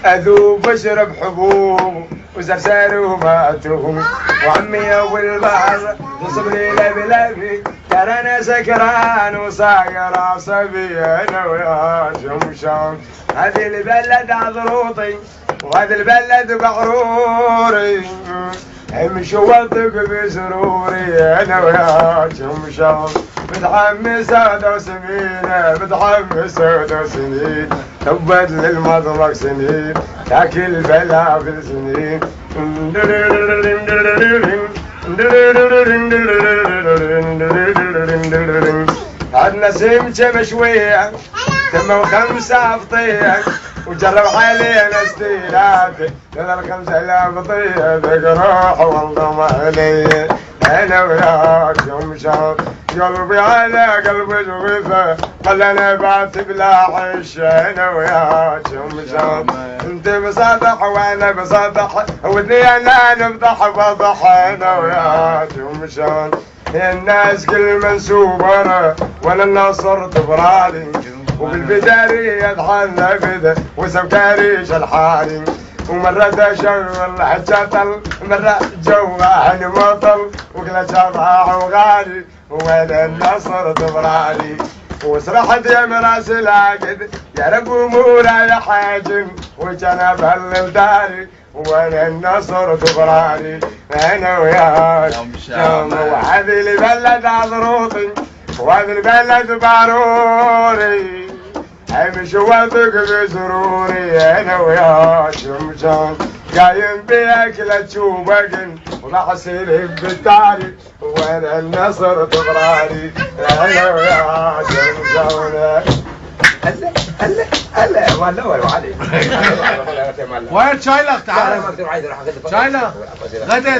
اذوب واشرب حبوب وزرزار وماتوب وعمي والبحر تصب لي لبلبي ترى انا سكران وصاير عصبي انا ويا شمشام. هذه البلد عضروطي وهذا البلد بعروري امشي وطق بسروري انا ويا شمشام. متحمس سودة وسمينة متحمس سودة وسنين تبت للمطبخ سنين تاكل فلافل سنين. عدنا سمكة مشوية تم 5 فطية وجرب علينا ستيلات لنا 5000 طية ذيك روح وانضم علي انا وياك شمشام. قلبي على قلبي جوفه خلاني بعتب لا عيش انا وياك شمشام. انت بصدح وانا بصدح ودنيانا نفضح بضح انا وياك شمشام. الناس كل منسوبنا وانا النصر تبرالي وبالبداري يدحلنا بده وسوكاريش الحالي ومرة تشغل حجة مرة جوعان مطل وكلا شطاح وغالي وانا النصر تبرالي وسرحت يا مراس لاقد يا رب امورا يا حاجم وجنب هالداري وانا النصر تبرالي انا وياك وهذه البلد عضروطي وهذه البلد باروري امشي واثق بسروري انا وياك شمشام. قايم باكله تشوبقن وبحسيل بالتاري وانا النصر تبرالي انا وياك شمشام. هلا والله وعلي وين شايلك تعال شايلك غدا